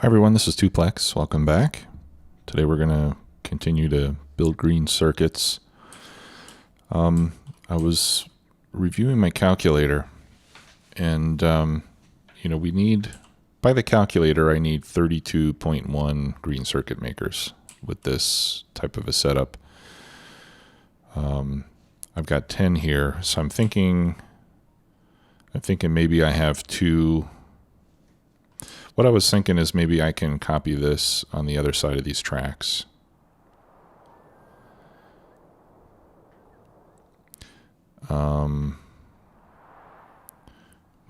Hi everyone, this is Tuplex. Welcome back. Today we're going to continue to build green circuits. I was reviewing my calculator and we need, by the calculator, I need 32.1 green circuit makers with this type of a setup. I've got 10 here, so I'm thinking maybe I have two. What I was thinking is maybe I can copy this on the other side of these tracks. We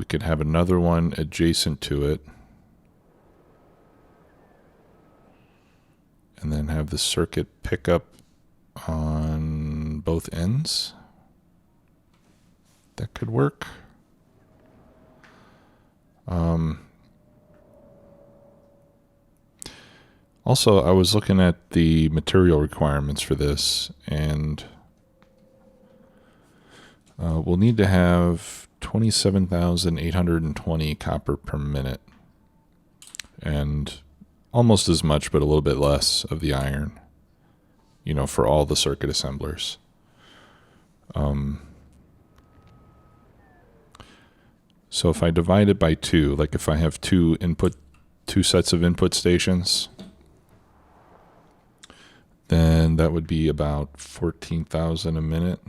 could have another one adjacent to it, and then have the circuit pick up on both ends. That could work. Also, I was looking at the material requirements for this, and we'll need to have 27,820 copper per minute, and almost as much, but a little bit less of the iron, for all the circuit assemblers. So if I divide it by two, like if I have two sets of input stations, then that would be about 14,000 a minute,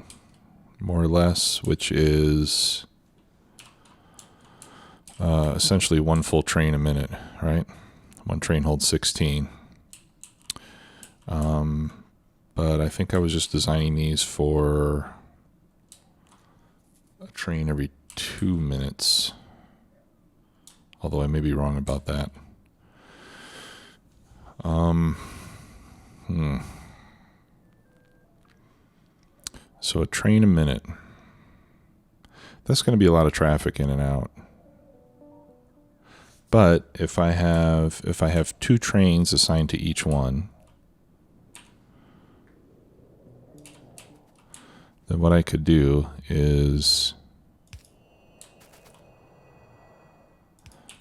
more or less, which is essentially one full train a minute, right? One train holds 16. But I think I was just designing these for a train every 2 minutes, although I may be wrong about that. So a train a minute. That's going to be a lot of traffic in and out. But if I have two trains assigned to each one, then what I could do is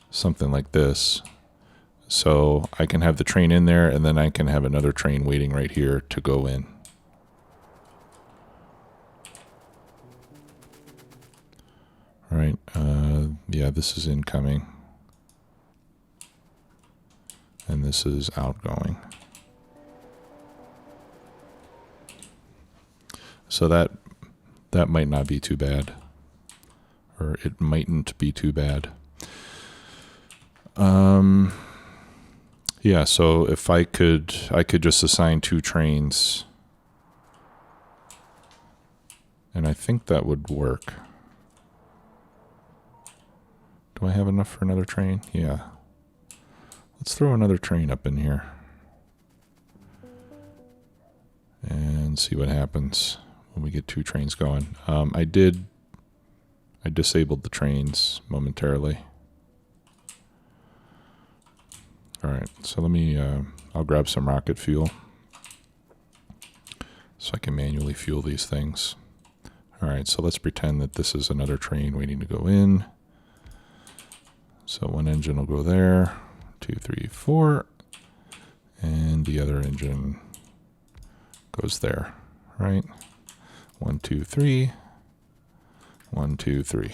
something like this. So I can have the train in there, and then I can have another train waiting right here to go in. All right, yeah, this is incoming. And this is outgoing. So that might not be too bad. Or it mightn't be too bad. Yeah, so if I could just assign two trains. And I think that would work. Do I have enough for another train? Yeah. Let's throw another train up in here. And see what happens when we get two trains going. I disabled the trains momentarily. All right, so let me, I'll grab some rocket fuel so I can manually fuel these things. All right, so let's pretend that this is another train waiting to go in. So one engine will go there, 2, 3, 4, and the other engine goes there, right? 1, 2, 3, 1, 2, 3.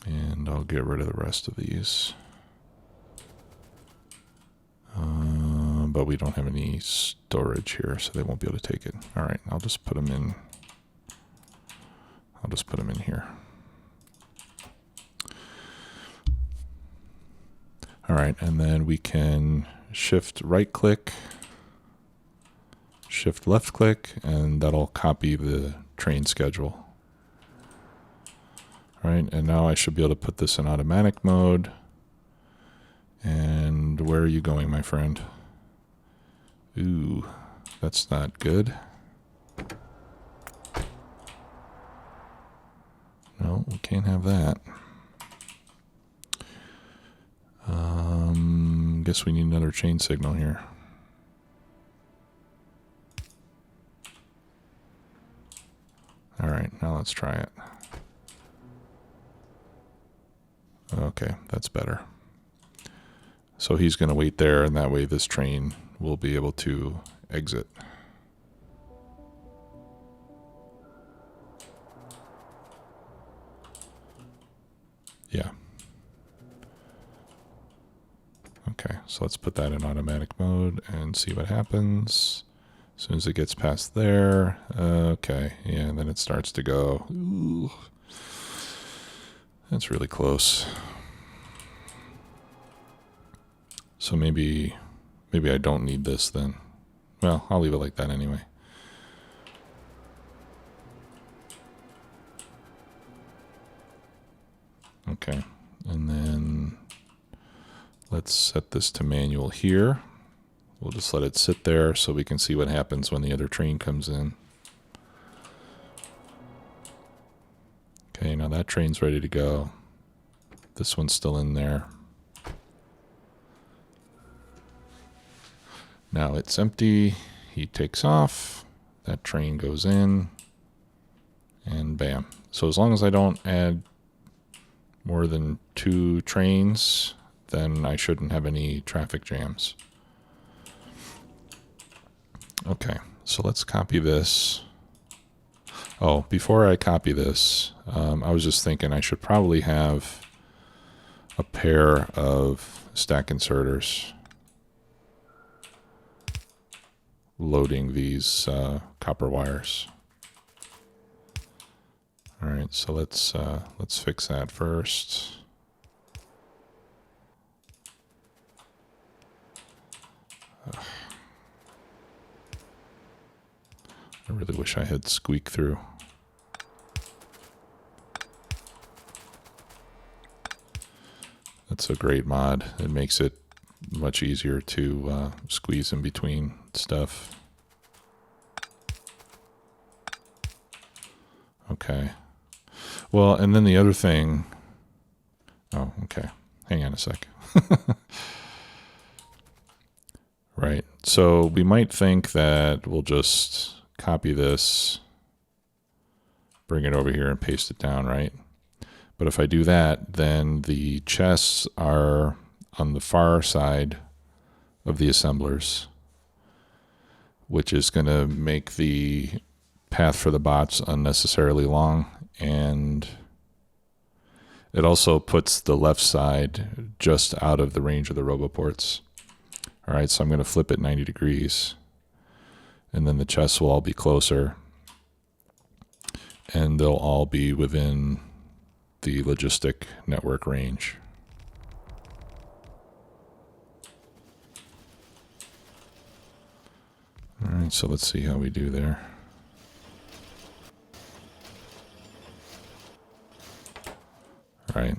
And I'll get rid of the rest of these. But we don't have any storage here, so they won't be able to take it. All right, I'll just put them in. I'll just put them in here. All right, and then we can shift right click, shift left click, and that'll copy the train schedule. All right, and now I should be able to put this in automatic mode. And where are you going, my friend? Ooh, that's not good. No, we can't have that. Guess we need another chain signal here. All right, now let's try it. Okay, that's better. So he's going to wait there, and that way this train will be able to exit. Yeah. Okay, so let's put that in automatic mode and see what happens. As soon as it gets past there, okay, yeah, and then it starts to go. Ooh, that's really close. So maybe I don't need this then. Well, I'll leave it like that anyway. Okay, and then let's set this to manual here. We'll just let it sit there so we can see what happens when the other train comes in. Okay, now that train's ready to go. This one's still in there. Now it's empty. He takes off. That train goes in. And bam. So as long as I don't add more than 2 trains, then I shouldn't have any traffic jams. Okay, so let's copy this. Oh, before I copy this, I was just thinking I should probably have a pair of stack inserters loading these copper wires. All right, so let's fix that first. I really wish I had squeak through. That's a great mod. It makes it much easier to squeeze in between stuff. Okay. Well, and then the other thing... Oh, okay. Hang on a sec. Right. So we might think that we'll just copy this, bring it over here and paste it down, right? But if I do that, then the chests are on the far side of the assemblers, which is going to make the path for the bots unnecessarily long, and it also puts the left side just out of the range of the roboports. All right, so I'm going to flip it 90 degrees, and then the chests will all be closer, and they'll all be within the logistic network range. All right, so let's see how we do there. Right.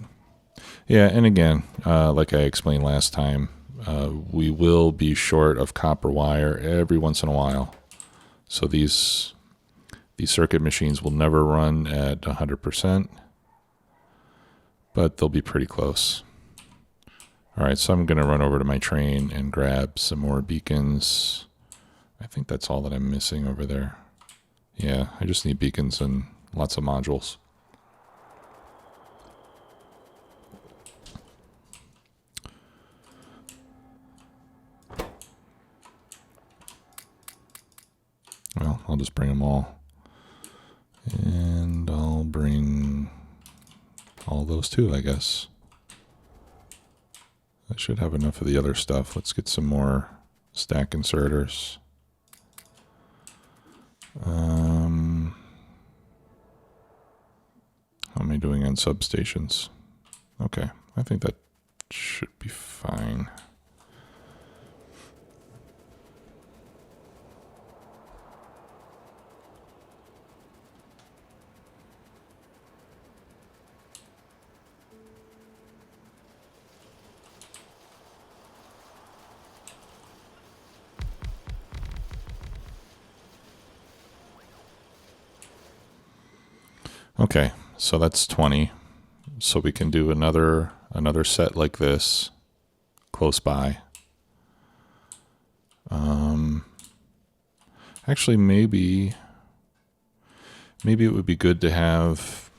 Yeah, and again, like I explained last time, we will be short of copper wire every once in a while. So these circuit machines will never run at 100%, but they'll be pretty close. All right, so I'm going to run over to my train and grab some more beacons. I think that's all that I'm missing over there. Yeah, I just need beacons and lots of modules. Well, I'll just bring them all. And I'll bring all those too, I guess. I should have enough of the other stuff. Let's get some more stack inserters. How am I doing on substations? Okay, I think that should be fine. Okay, so that's 20. So we can do another set like this close by. Actually, maybe it would be good to have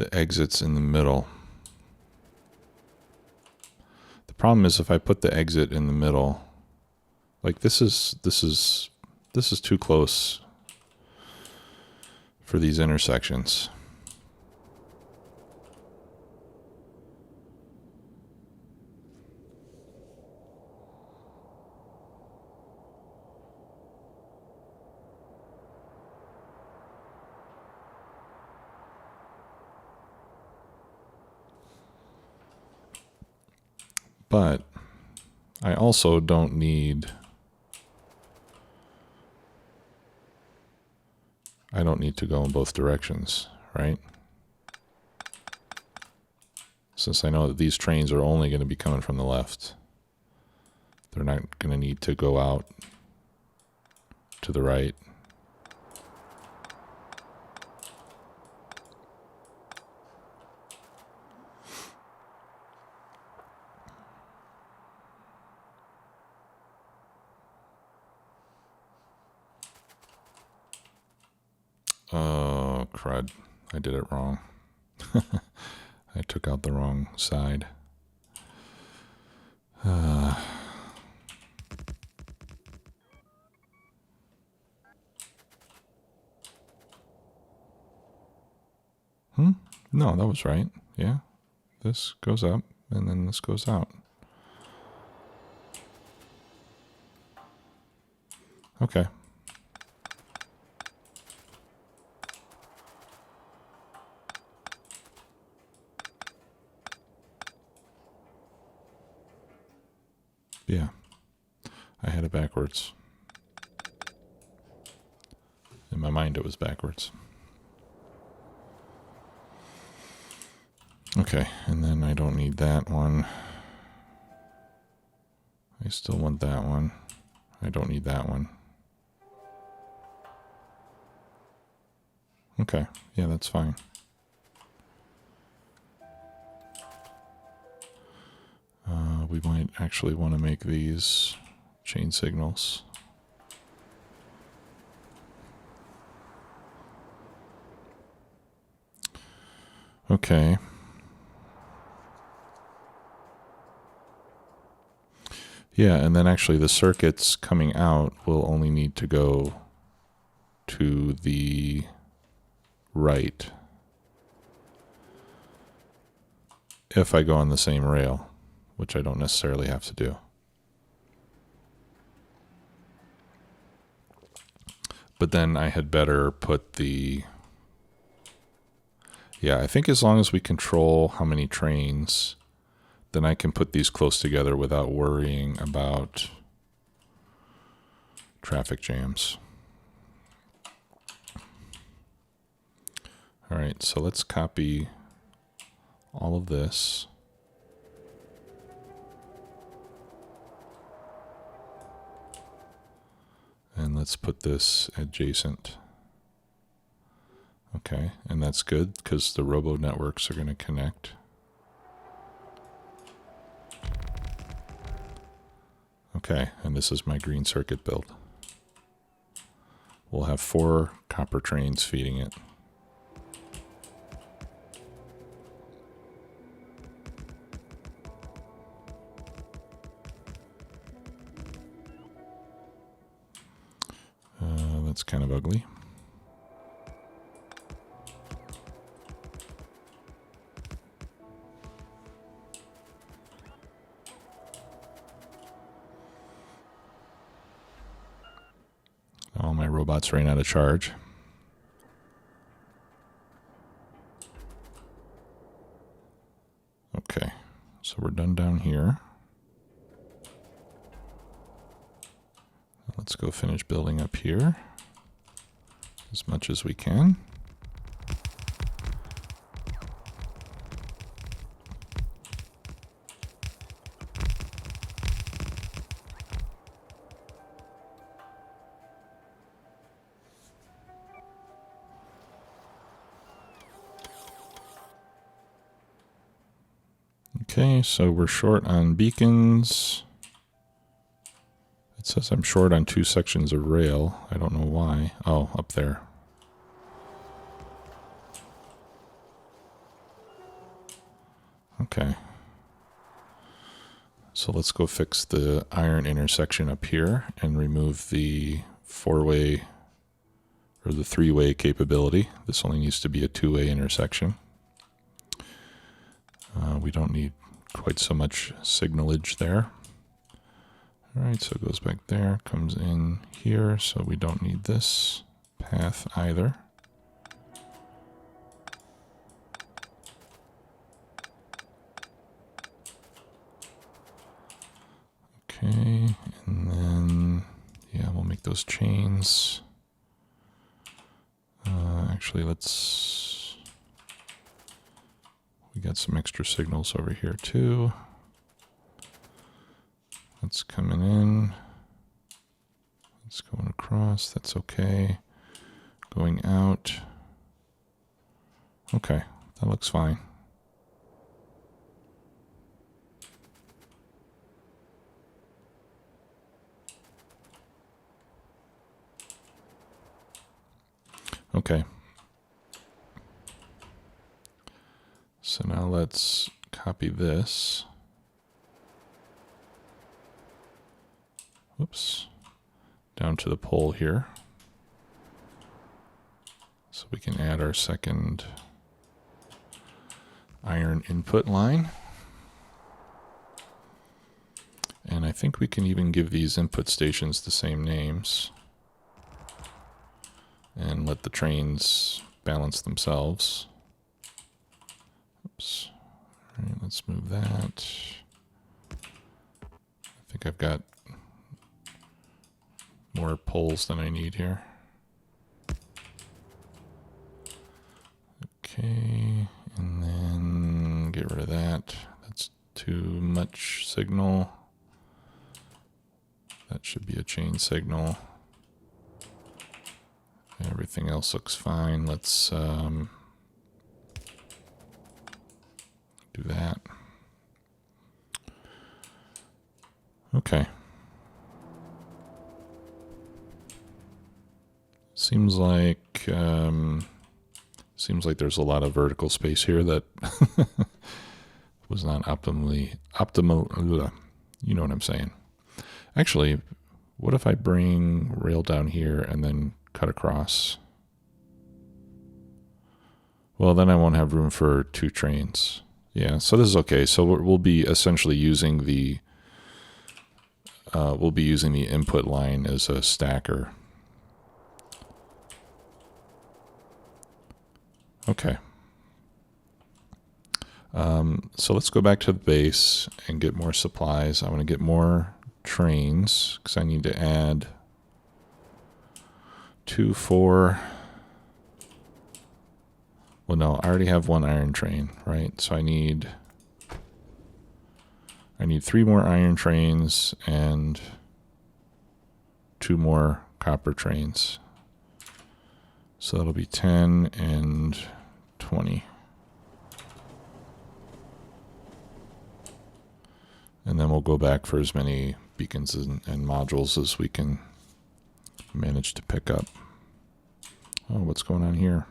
the exits in the middle. The problem is if I put the exit in the middle, like this is too close for these intersections. But I also don't need, to go in both directions, right? Since I know that these trains are only going to be coming from the left, they're not going to need to go out to the right. Oh, crud. I did it wrong. I took out the wrong side. No, that was right. Yeah. This goes up, and then this goes out. Okay. Yeah. I had it backwards. In my mind, it was backwards. Okay, and then I don't need that one. I still want that one. I don't need that one. Okay, yeah, that's fine. We might actually want to make these chain signals. Okay. Yeah, and then actually the circuits coming out will only need to go to the right if I go on the same rail, which I don't necessarily have to do. But then I had better put the... Yeah, I think as long as we control how many trains, then I can put these close together without worrying about traffic jams. All right, so let's copy all of this. And let's put this adjacent. Okay, and that's good because the robo networks are going to connect. Okay, and this is my green circuit build. We'll have 4 copper trains feeding it. That's kind of ugly. All my robots ran out of charge. Okay, so we're done down here. Let's go finish building up here as much as we can. Okay, so we're short on beacons. It says I'm short on 2 sections of rail. I don't know why. Oh, up there. Okay. So let's go fix the iron intersection up here and remove the 4-way or the 3-way capability. This only needs to be a 2-way intersection. We don't need quite so much signalage there. All right, so it goes back there, comes in here, so we don't need this path either. Okay, and then, yeah, we'll make those chains. Actually, we got some extra signals over here too. That's coming in. It's going across, that's okay. Going out. Okay, that looks fine. Okay. So now let's copy this. Whoops. Down to the pole here. So we can add our second iron input line. And I think we can even give these input stations the same names and let the trains balance themselves. Oops. All right, let's move that. I think I've got more poles than I need here. Okay, and then get rid of that. That's too much signal. That should be a chain signal. Everything else looks fine. Let's do that. Okay. Seems like there's a lot of vertical space here that was not optimal. You know what I'm saying. Actually, what if I bring rail down here and then cut across? Well, then I won't have room for 2 trains. Yeah, so this is okay. So we'll be essentially using the input line as a stacker. Okay. So let's go back to the base and get more supplies. I want to get more trains because I need to add 2, 4. Well, no, I already have 1 iron train, right? So I need 3 more iron trains and 2 more copper trains. So that'll be 10 and 20. And then we'll go back for as many beacons and modules as we can manage to pick up. Oh, what's going on here?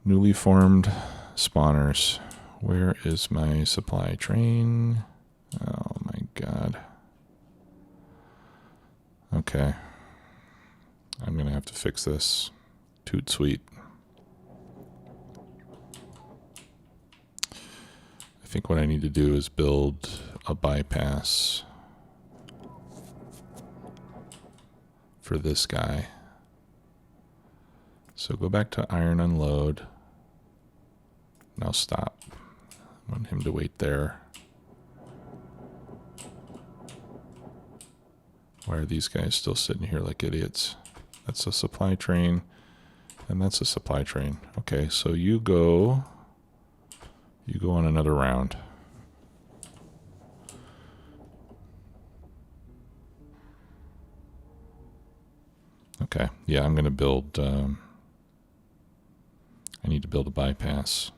Newly formed spawners. Where is my supply train? Oh my god. Okay. I'm gonna have to fix this. Toot sweet. I think what I need to do is build a bypass for this guy. So go back to iron unload. Now stop. I want him to wait there. Why are these guys still sitting here like idiots? That's a supply train, and that's a supply train. Okay, so you go on another round. Okay, yeah, I'm gonna build, I need to build a bypass.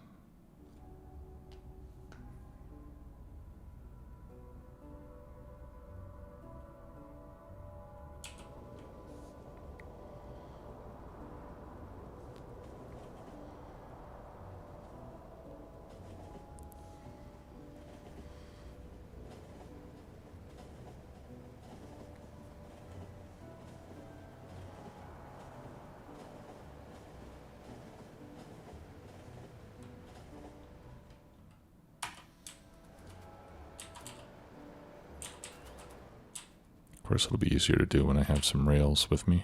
course, it'll be easier to do when I have some rails with me.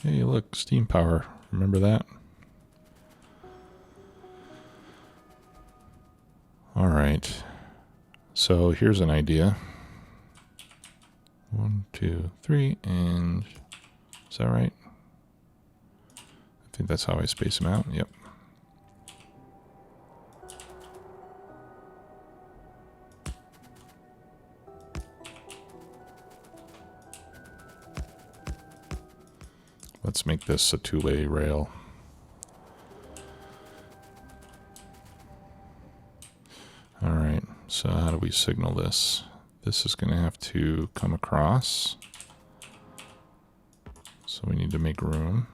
Hey, look, steam power. Remember that? All right. So here's an idea. 1, 2, 3, and is that right? I think that's how I space them out. Yep. Let's make this a two-way rail. All right, so how do we signal this? This is going to have to come across. So we need to make room.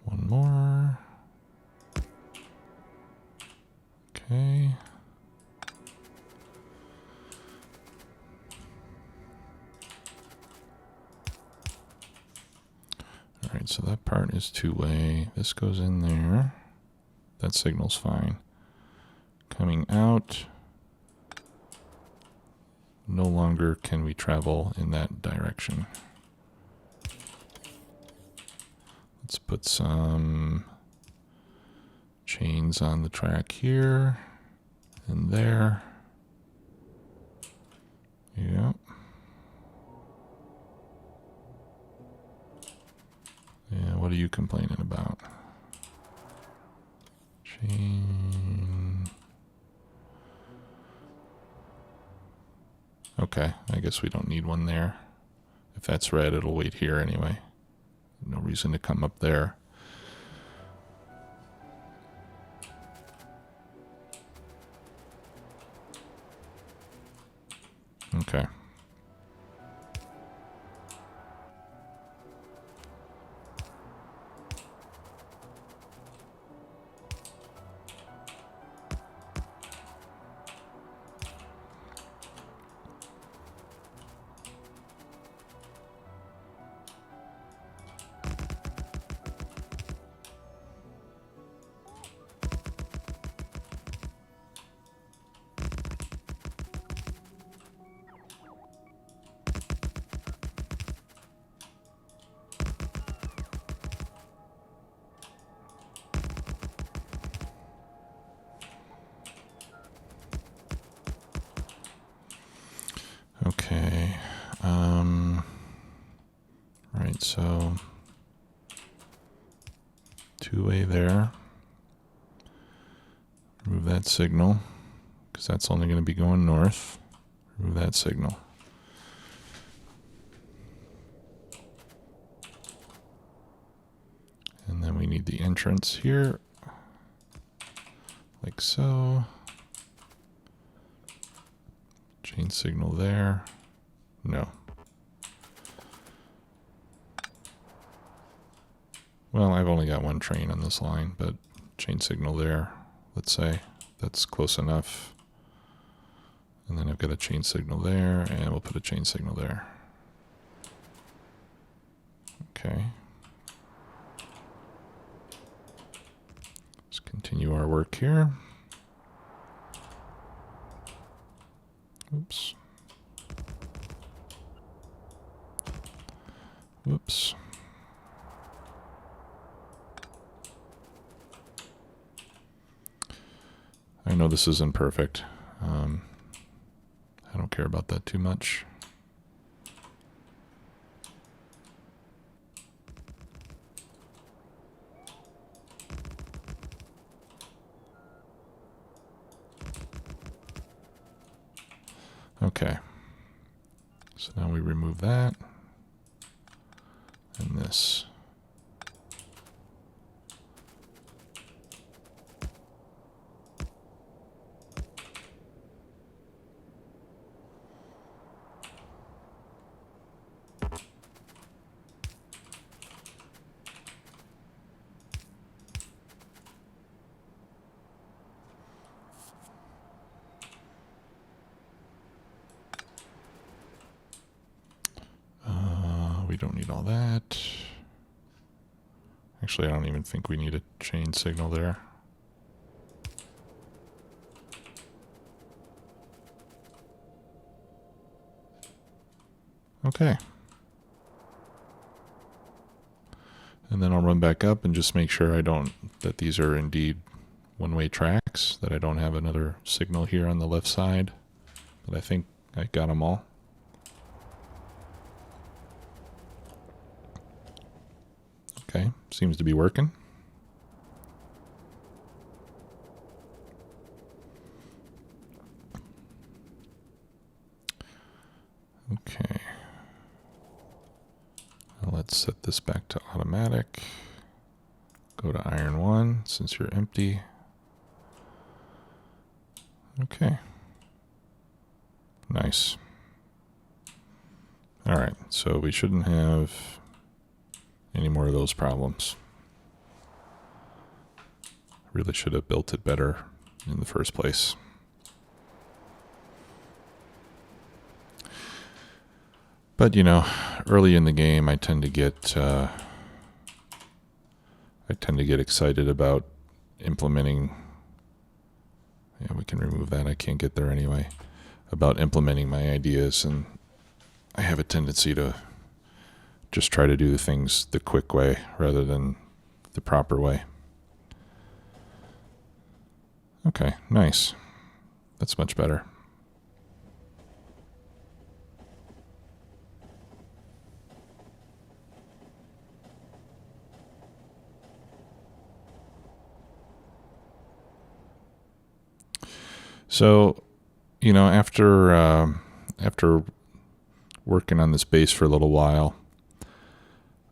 One more. Okay. All right, so that part is two-way. This goes in there. That signal's fine. Coming out. No longer can we travel in that direction. Let's put some chains on the track here and there. Yep. Yeah, what are you complaining about? Chain. Okay, I guess we don't need one there. If that's red, it'll wait here anyway. No reason to come up there. Okay. Okay. Right, so two-way there. Remove that signal, because that's only going to be going north. Remove that signal. And then we need the entrance here, like so. Chain signal there. No. Well, I've only got one train on this line, but chain signal there, let's say. That's close enough. And then I've got a chain signal there, and we'll put a chain signal there. Okay. Let's continue our work here. Oops. Whoops. I know this isn't perfect. I don't care about that too much. Okay. So now we remove that and this. we don't need all that. Actually, I don't even think we need a chain signal there. Okay. And then I'll run back up and just make sure that these are indeed one-way tracks, that I don't have another signal here on the left side. But I think I got them all. Okay, seems to be working. Okay. Now let's set this back to automatic. Go to iron 1 since you're empty. Okay. Nice. All right, so we shouldn't have any more of those problems. Really should have built it better in the first place. But, you know, early in the game, I tend to get excited about implementing. Yeah, we can remove that. I can't get there anyway. About implementing my ideas, and I have a tendency to just try to do things the quick way rather than the proper way. Okay, nice. That's much better. So, you know, after working on this base for a little while,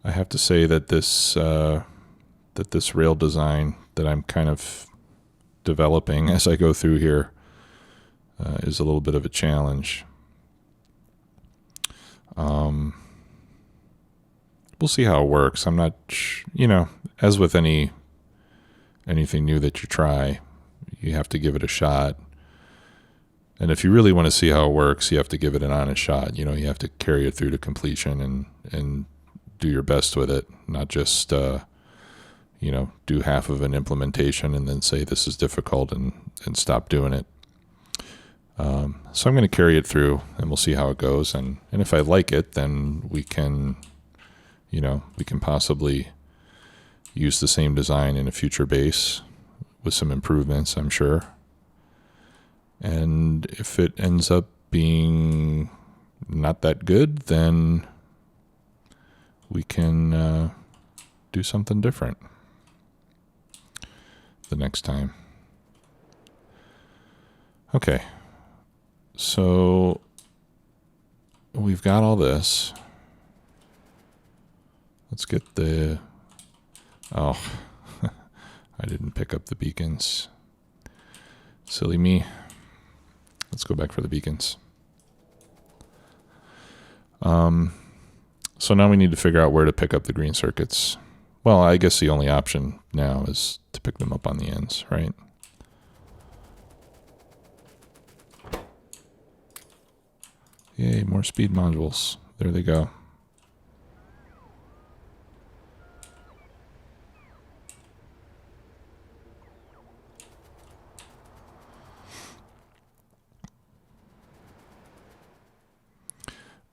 I have to say that this rail design that I'm kind of developing as I go through here is a little bit of a challenge. We'll see how it works. I'm not, you know, as with anything new that you try, you have to give it a shot. And if you really want to see how it works, you have to give it an honest shot. You know, you have to carry it through to completion and do your best with it, not just, you know, do half of an implementation and then say this is difficult and stop doing it. So I'm going to carry it through and we'll see how it goes. And if I like it, then we can, you know, we can possibly use the same design in a future base with some improvements, I'm sure. And if it ends up being not that good, then we can do something different the next time. Okay, so we've got all this. Let's get the... Oh, I didn't pick up the beacons. Silly me. Let's go back for the beacons. So now we need to figure out where to pick up the green circuits. Well, I guess the only option now is to pick them up on the ends, right? Yay, more speed modules. There they go.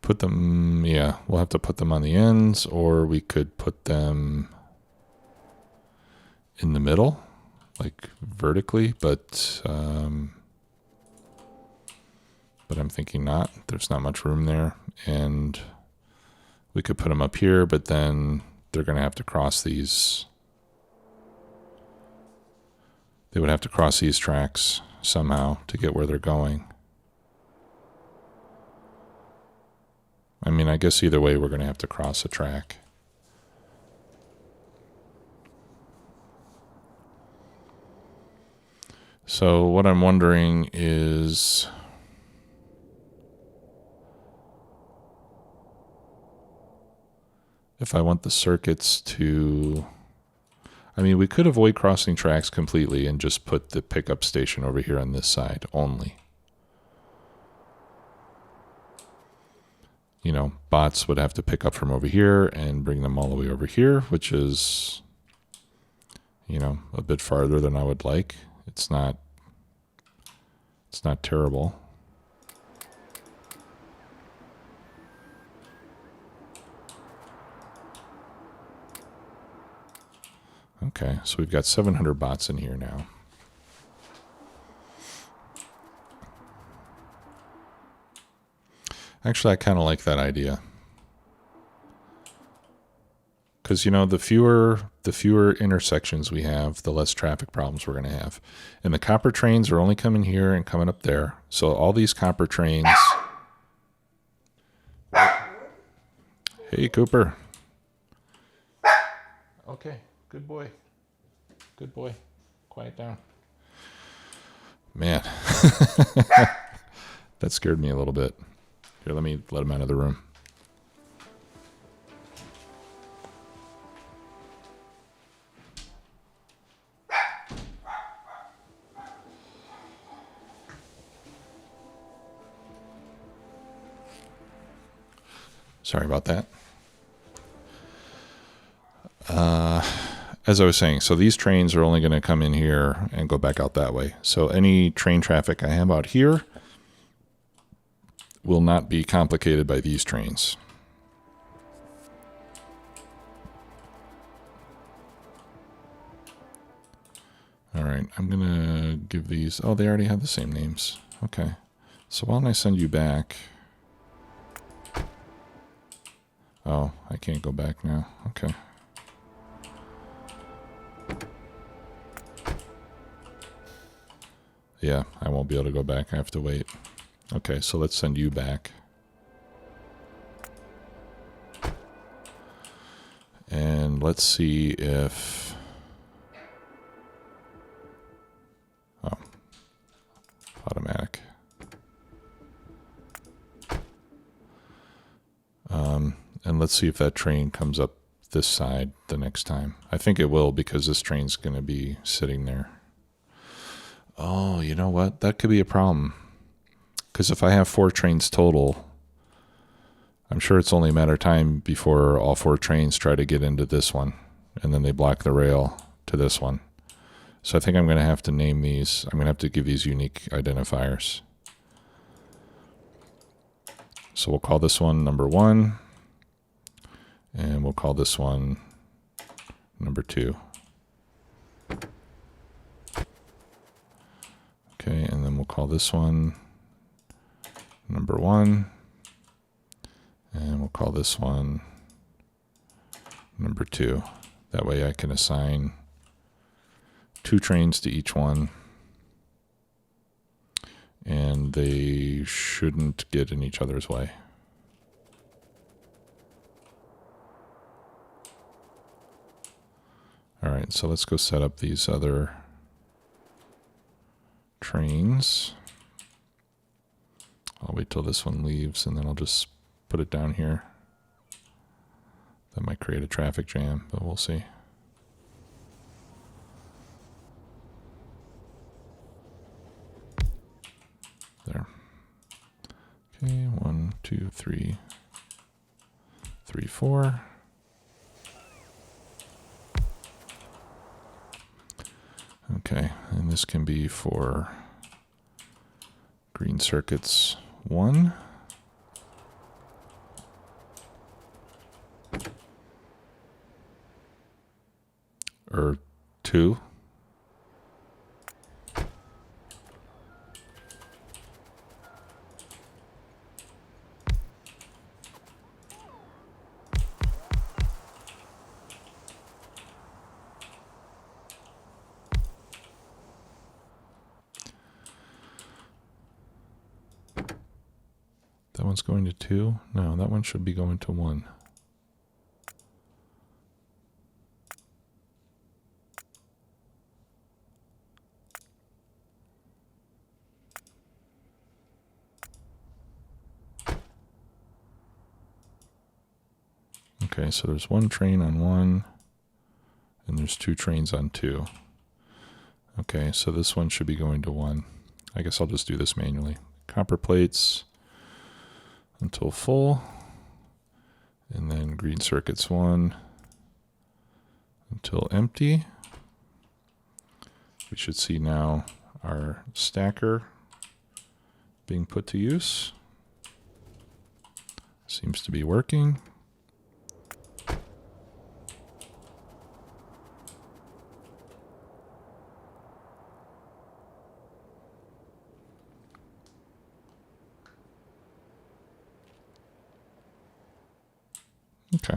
Put them, yeah, we'll have to put them on the ends, or we could put them in the middle, like vertically, but I'm thinking not. There's not much room there, and we could put them up here, but then they're going to have to cross these. They would have to cross these tracks somehow to get where they're going. I mean, I guess either way, we're going to have to cross a track. So what I'm wondering is, if I want the circuits to, I mean, we could avoid crossing tracks completely and just put the pickup station over here on this side only. you know, bots would have to pick up from over here and bring them all the way over here, which is, you know, a bit farther than I would like. It's not terrible. Okay, so we've got 700 bots in here now. Actually, I kind of like that idea. Because, you know, the fewer intersections we have, the less traffic problems we're going to have. And the copper trains are only coming here and coming up there. So all these copper trains... Hey, Cooper. Okay, good boy. Good boy. Quiet down. Man. That scared me a little bit. Here, let me let him out of the room. Sorry about that. As I was saying, so these trains are only going to come in here and go back out that way. So any train traffic I have out here will not be complicated by these trains. All right, I'm going to give these... Oh, they already have the same names. Okay. So why don't I send you back... Oh, I can't go back now. Okay. Yeah, I won't be able to go back. I have to wait. Okay, so let's send you back. And let's see if... Oh. Automatic. And let's see if that train comes up this side the next time. I think it will, because this train's going to be sitting there. Oh, you know what? That could be a problem. Because if I have 4 trains total, I'm sure it's only a matter of time before all 4 trains try to get into this one. And then they block the rail to this one. So I think I'm going to have to name these. I'm going to have to give these unique identifiers. So we'll call this one number 1. And we'll call this one number 2. Okay, and then we'll call this one number 1. And we'll call this one number 2. That way I can assign 2 trains to each one. And they shouldn't get in each other's way. All right, so let's go set up these other trains. I'll wait till this one leaves, and then I'll just put it down here. That might create a traffic jam, but we'll see. There. Okay, 1, 2, 3, 3, 4. Okay, and this can be for green circuits 1. Or 2. That one's going to 2? No, that one should be going to 1. Okay, so there's 1 train on 1, and there's 2 trains on 2. Okay, so this one should be going to 1. I guess I'll just do this manually. Copper plates until full. And then green circuits 1 until empty. We should see now our stacker being put to use. Seems to be working. Okay.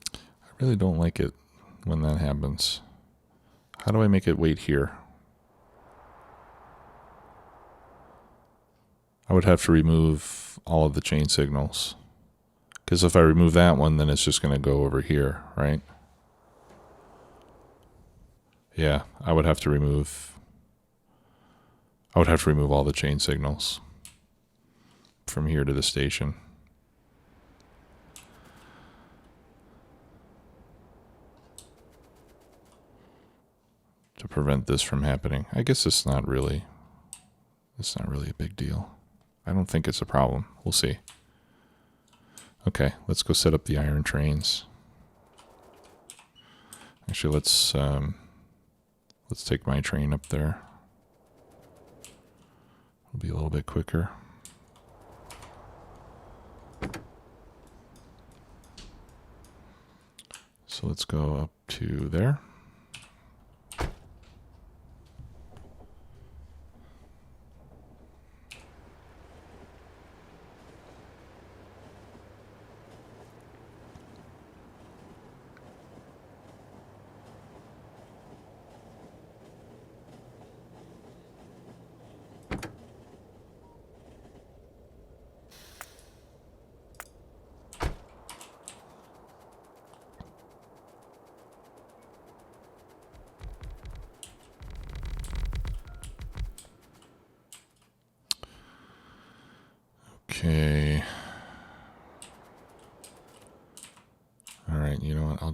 I really don't like it when that happens. How do I make it wait here? I would have to remove all of the chain signals. Because if I remove that one, then it's just going to go over here, right? Yeah, I would have to remove all the chain signals from here to the station. To prevent this from happening. I guess it's not really a big deal. I don't think it's a problem. We'll see. Okay, let's go set up the iron trains. Actually, let's take my train up there. It'll be a little bit quicker. So let's go up to there. Okay. All right, you know what? I'll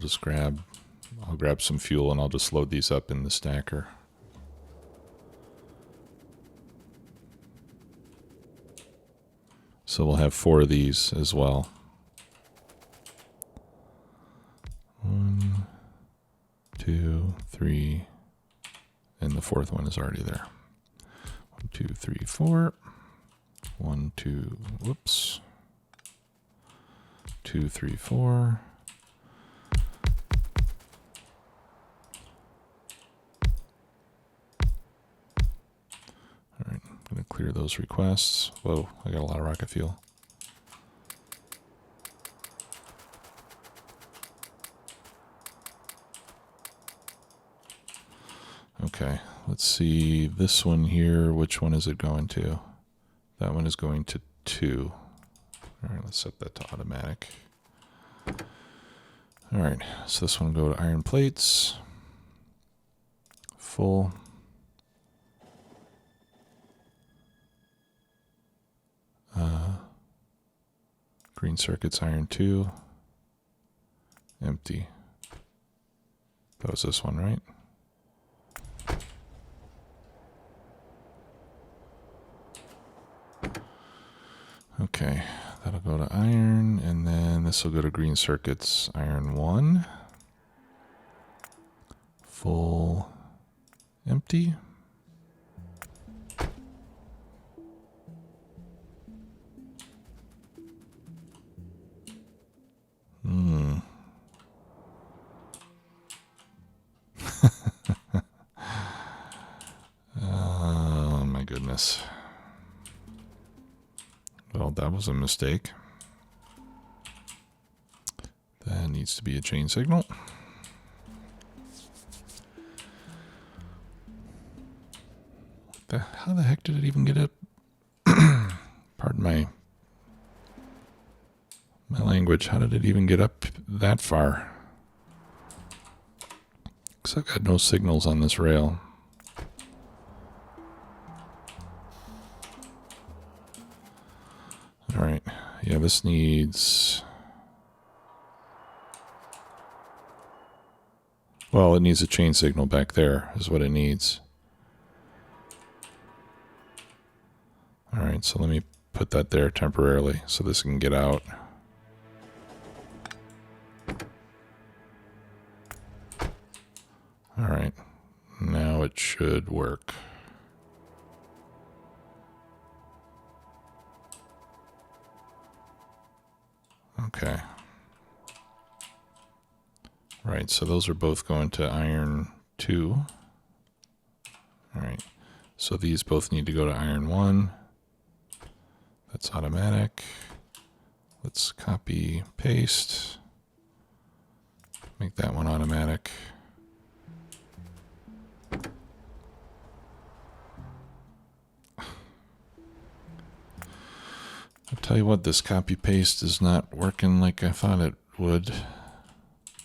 grab some fuel and I'll just load these up in the stacker. So we'll have 4 of these as well. 1, 2, 3, and the 4th one is already there. 1, 2, 3, 4. 1, 2, whoops. 2, 3, 4. All right, I'm going to clear those requests. Whoa, I got a lot of rocket fuel. Okay, let's see this one here. Which one is it going to? That one is going to 2. All right, let's set that to automatic. All right, so this one will go to iron plates. Full. Green circuits, iron 2. Empty. That was this one, right? Okay, that'll go to iron, and then this will go to green circuits, iron 1. Full. Empty. Oh my goodness. Well, that was a mistake. That needs to be a chain signal. How the heck did it even get up? Pardon my language. How did it even get up that far? Because I've got no signals on this rail. All right, Yeah, this needs... Well, it needs a chain signal back there is what it needs. All right, so let me put that there temporarily so this can get out. All right, now it should work. Okay. Right, so those are both going to iron 2. All right, so these both need to go to iron 1. That's automatic. Let's copy, paste. Make that one automatic. I'll tell you what, this copy paste is not working like I thought it would.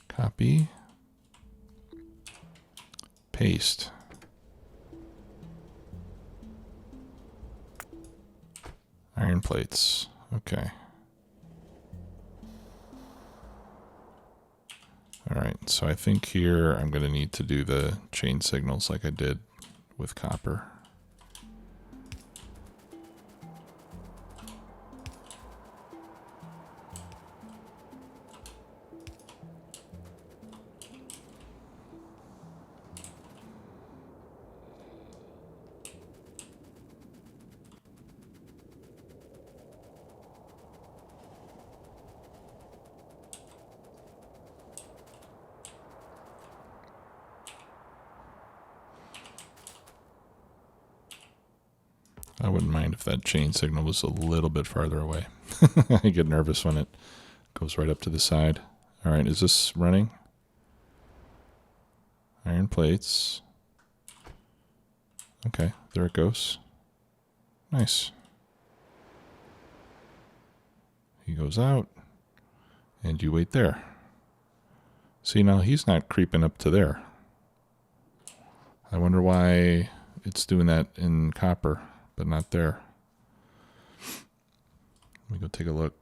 Copy, paste. Iron plates. Okay. All right, so I think here I'm going to need to do the chain signals like I did with copper. I wouldn't mind if that chain signal was a little bit farther away. I get nervous when it goes right up to the side. All right, is this running? Iron plates. Okay, there it goes. Nice. He goes out, and you wait there. See, now he's not creeping up to there. I wonder why it's doing that in copper, but not there. Let me go take a look.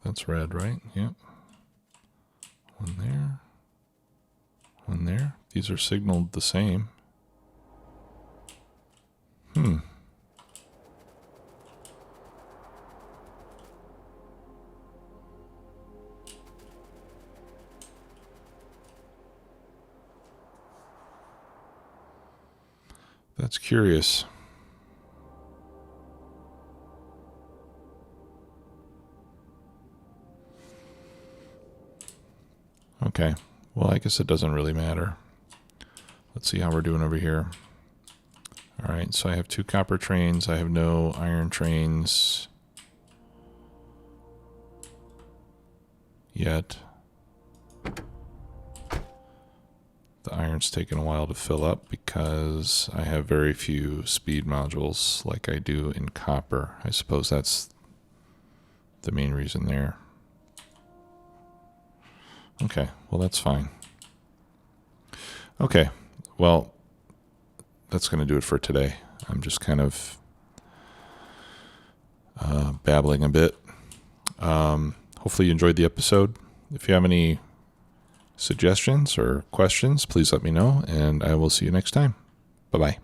That's red, right? Yep. One there. One there. These are signaled the same. That's curious. Okay, well, I guess it doesn't really matter. Let's see how we're doing over here. All right, so I have 2 copper trains. I have no iron trains yet. The iron's taking a while to fill up because I have very few speed modules like I do in copper. I suppose that's the main reason there. Okay, well, that's fine. Okay, well, that's going to do it for today. I'm just kind of babbling a bit. Hopefully you enjoyed the episode. If you have any suggestions or questions, please let me know, and I will see you next time. Bye-bye.